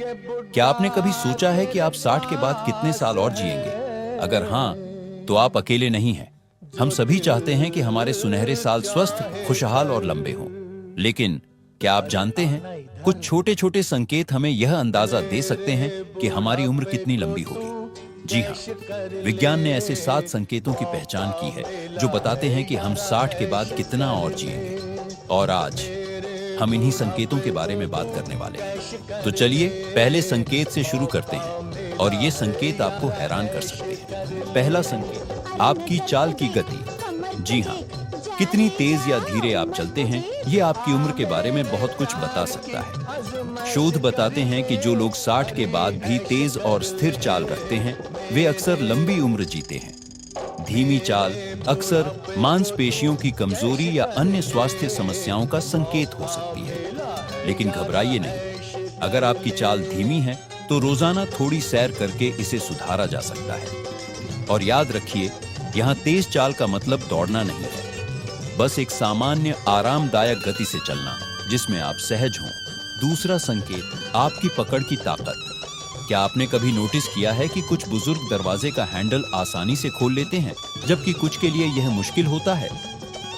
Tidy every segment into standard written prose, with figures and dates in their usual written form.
क्या आपने कभी सोचा है कि आप 60 के बाद कितने साल और जिएंगे? अगर हाँ, तो आप अकेले नहीं हैं। हम सभी चाहते हैं कि हमारे सुनहरे साल स्वस्थ, खुशहाल और लंबे हों। लेकिन क्या आप जानते हैं, कुछ छोटे छोटे संकेत हमें यह अंदाजा दे सकते हैं कि हमारी उम्र कितनी लंबी होगी। जी हाँ, विज्ञान ने ऐसे 7 संकेतों की पहचान की है जो बताते हैं कि हम 60 के बाद कितना और जिएंगे। और आज हम इन्हीं संकेतों के बारे में बात करने वाले हैं। तो चलिए पहले संकेत से शुरू करते हैं और ये संकेत आपको हैरान कर सकते हैं। पहला संकेत, आपकी चाल की गति। जी हाँ, कितनी तेज या धीरे आप चलते हैं, ये आपकी उम्र के बारे में बहुत कुछ बता सकता है। शोध बताते हैं कि जो लोग 60 के बाद भी तेज और स्थिर चाल रखते हैं, वे अक्सर लंबी उम्र जीते हैं। धीमी चाल अक्सर मांसपेशियों की कमजोरी या अन्य स्वास्थ्य समस्याओं का संकेत हो सकती है। लेकिन घबराइए नहीं, अगर आपकी चाल धीमी है तो रोजाना थोड़ी सैर करके इसे सुधारा जा सकता है। और याद रखिए, यहाँ तेज चाल का मतलब दौड़ना नहीं है, बस एक सामान्य आरामदायक गति से चलना जिसमें आप सहज हों। दूसरा संकेत, आपकी पकड़ की ताकत। क्या आपने कभी नोटिस किया है कि कुछ बुजुर्ग दरवाजे का हैंडल आसानी से खोल लेते हैं, जबकि कुछ के लिए यह मुश्किल होता है?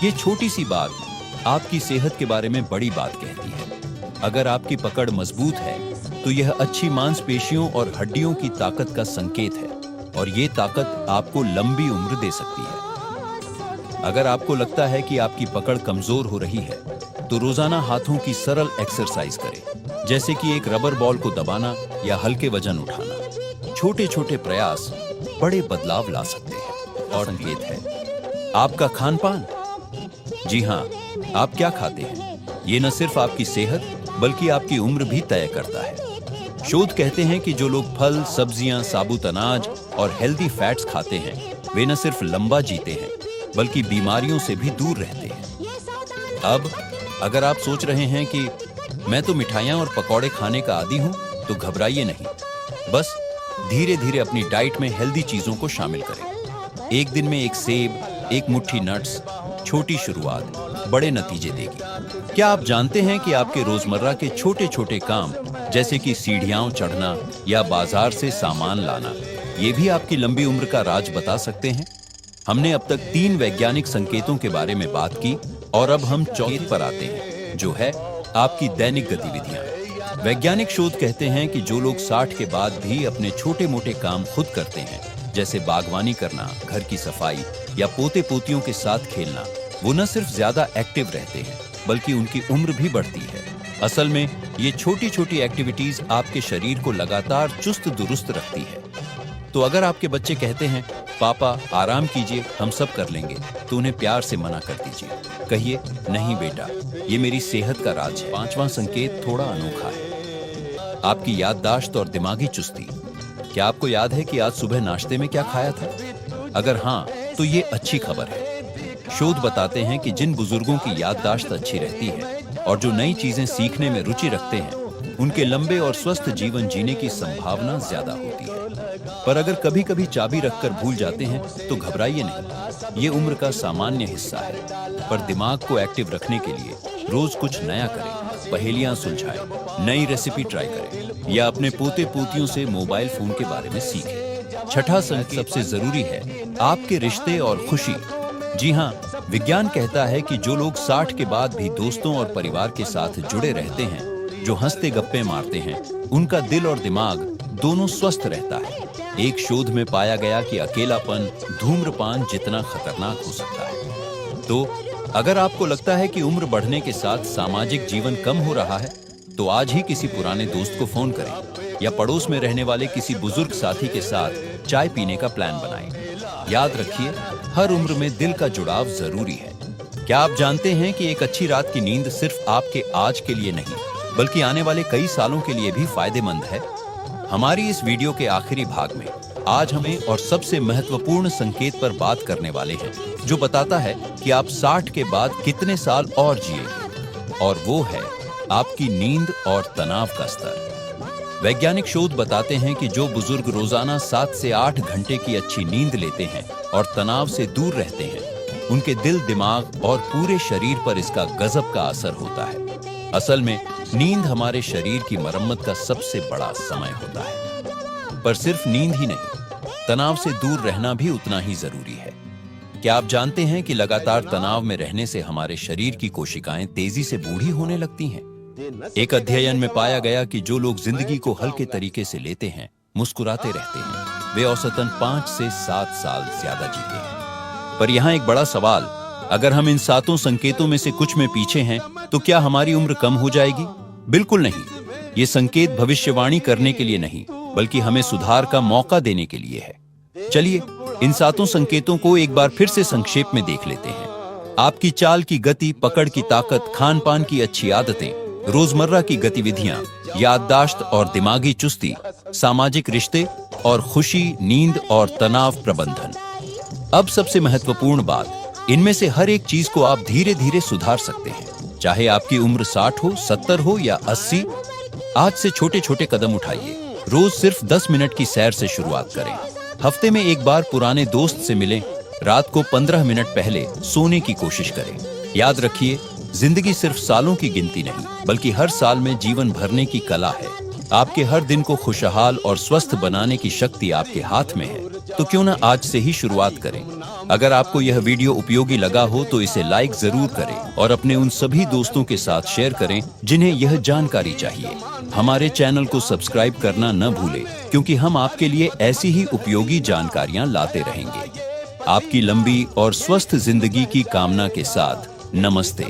ये छोटी सी बात आपकी सेहत के बारे में बड़ी बात कहती है। अगर आपकी पकड़ मजबूत है तो यह अच्छी मांसपेशियों और हड्डियों की ताकत का संकेत है, और ये ताकत आपको लंबी उम्र दे सकती है। अगर आपको लगता है कि आपकी पकड़ कमजोर हो रही है तो रोजाना हाथों की सरल एक्सरसाइज करें, जैसे कि एक रबर बॉल को दबाना या हल्के वजन उठाना। छोटे छोटे प्रयास बड़े बदलाव ला सकते हैं। और संकेत है आपका खान पान। जी हाँ, आप क्या खाते हैं, ये न सिर्फ आपकी सेहत बल्कि आपकी उम्र भी तय करता है। शोध कहते हैं कि जो लोग फल, सब्जियां, साबुत अनाज और हेल्दी फैट्स खाते हैं, वे न सिर्फ लंबा जीते हैं बल्कि बीमारियों से भी दूर रहते हैं। अब अगर आप सोच रहे हैं कि मैं तो मिठाइयाँ और पकौड़े खाने का आदी हूँ, तो घबराइए नहीं। बस धीरे धीरे अपनी डाइट में हेल्दी चीजों को शामिल करें। एक दिन में एक सेब, एक मुट्ठी नट्स, छोटी शुरुआत बड़े नतीजे देगी। क्या आप जानते हैं कि आपके रोजमर्रा के छोटे छोटे काम, जैसे कि सीढ़ियां चढ़ना या बाजार से सामान लाना, ये भी आपकी लंबी उम्र का राज बता सकते हैं? हमने अब तक 3 वैज्ञानिक संकेतों के बारे में बात की और अब हम चौथे पर आते हैं, जो है आपकी दैनिक गतिविधियां। वैज्ञानिक शोध कहते हैं कि जो लोग 60 के बाद भी अपने छोटे मोटे काम खुद करते हैं, जैसे बागवानी करना, घर की सफाई या पोते पोतियों के साथ खेलना, वो न सिर्फ ज्यादा एक्टिव रहते हैं बल्कि उनकी उम्र भी बढ़ती है। असल में ये छोटी छोटी एक्टिविटीज आपके शरीर को लगातार चुस्त दुरुस्त रखती है। तो अगर आपके बच्चे कहते हैं पापा आराम कीजिए, हम सब कर लेंगे, तो उन्हें प्यार से मना कर दीजिए। कहिए नहीं बेटा, ये मेरी सेहत का राज है। 5वां संकेत थोड़ा अनोखा है, आपकी याददाश्त और दिमागी चुस्ती। क्या आपको याद है कि आज सुबह नाश्ते में क्या खाया था? अगर हाँ, तो ये अच्छी खबर है। शोध बताते हैं कि जिन बुजुर्गों की याददाश्त अच्छी रहती है और जो नई चीजें सीखने में रुचि रखते हैं, उनके लंबे और स्वस्थ जीवन जीने की संभावना ज्यादा होती है। पर अगर कभी कभी चाबी रखकर भूल जाते हैं तो घबराइए नहीं, ये उम्र का सामान्य हिस्सा है। पर दिमाग को एक्टिव रखने के लिए रोज कुछ नया करें, पहेलियां सुलझाएं, नई रेसिपी ट्राई करें या अपने पोते पोतियों से मोबाइल फोन के बारे में सीखें। छठा संकेत सबसे जरूरी है, आपके रिश्ते और खुशी। जी हाँ, विज्ञान कहता है कि जो लोग 60 के बाद भी दोस्तों और परिवार के साथ जुड़े रहते हैं, जो हंसते गप्पे मारते हैं, उनका दिल और दिमाग दोनों स्वस्थ रहता है। एक शोध में पाया गया कि अकेलापन धूम्रपान जितना खतरनाक हो सकता है। तो अगर आपको लगता है कि उम्र बढ़ने के साथ सामाजिक जीवन कम हो रहा है, तो आज ही किसी पुराने दोस्त को फोन करें या पड़ोस में रहने वाले किसी बुजुर्ग साथी के साथ चाय पीने का प्लान बनाएं। याद रखिए, हर उम्र में दिल का जुड़ाव जरूरी है। क्या आप जानते हैं कि एक अच्छी रात की नींद सिर्फ आपके आज के लिए नहीं बल्कि आने वाले कई सालों के लिए भी फायदेमंद है? हमारी इस वीडियो के आखिरी भाग में आज हमें और सबसे महत्वपूर्ण संकेत पर बात करने वाले हैं, जो बताता है कि आप 60 के बाद कितने साल और जिएंगे, और वो है आपकी नींद और तनाव का स्तर। वैज्ञानिक शोध बताते हैं कि जो बुजुर्ग रोजाना 7 से 8 घंटे की अच्छी नींद लेते हैं और तनाव से दूर रहते हैं, उनके दिल, दिमाग और पूरे शरीर पर इसका गजब का असर होता है। असल में नींद हमारे शरीर की मरम्मत का सबसे बड़ा समय होता है। पर सिर्फ नींद ही नहीं, तनाव से दूर रहना भी उतना ही जरूरी है। क्या आप जानते हैं कि लगातार तनाव में रहने से हमारे शरीर की कोशिकाएं तेजी से बूढ़ी होने लगती हैं? एक अध्ययन में पाया गया कि जो लोग जिंदगी को हल्के तरीके से लेते हैं, मुस्कुराते रहते हैं, वे औसतन 5 से 7 साल ज्यादा जीते हैं। पर यहाँ एक बड़ा सवाल, अगर हम इन 7 संकेतों में से कुछ में पीछे हैं, तो क्या हमारी उम्र कम हो जाएगी? बिल्कुल नहीं। ये संकेत भविष्यवाणी करने के लिए नहीं, बल्कि हमें सुधार का मौका देने के लिए है। चलिए इन 7 संकेतों को एक बार फिर से संक्षेप में देख लेते हैं। आपकी चाल की गति, पकड़ की ताकत, खान पान की अच्छी आदतें, रोजमर्रा की गतिविधियां, याददाश्त और दिमागी चुस्ती, सामाजिक रिश्ते और खुशी, नींद और तनाव प्रबंधन। अब सबसे महत्वपूर्ण बात, इनमें से हर एक चीज को आप धीरे धीरे सुधार सकते हैं। चाहे आपकी उम्र 60 हो, 70 हो या 80, आज से छोटे छोटे कदम उठाइए। रोज सिर्फ 10 मिनट की सैर से शुरुआत करें। हफ्ते में एक बार पुराने दोस्त से मिलें। रात को 15 मिनट पहले सोने की कोशिश करें। याद रखिए, जिंदगी सिर्फ सालों की गिनती नहीं, बल्कि हर साल में जीवन भरने की कला है। आपके हर दिन को खुशहाल और स्वस्थ बनाने की शक्ति आपके हाथ में है। तो क्यों ना आज से ही शुरुआत करें। अगर आपको यह वीडियो उपयोगी लगा हो तो इसे लाइक जरूर करें और अपने उन सभी दोस्तों के साथ शेयर करें जिन्हें यह जानकारी चाहिए। हमारे चैनल को सब्सक्राइब करना न भूलें, क्योंकि हम आपके लिए ऐसी ही उपयोगी जानकारियां लाते रहेंगे। आपकी लंबी और स्वस्थ जिंदगी की कामना के साथ नमस्ते।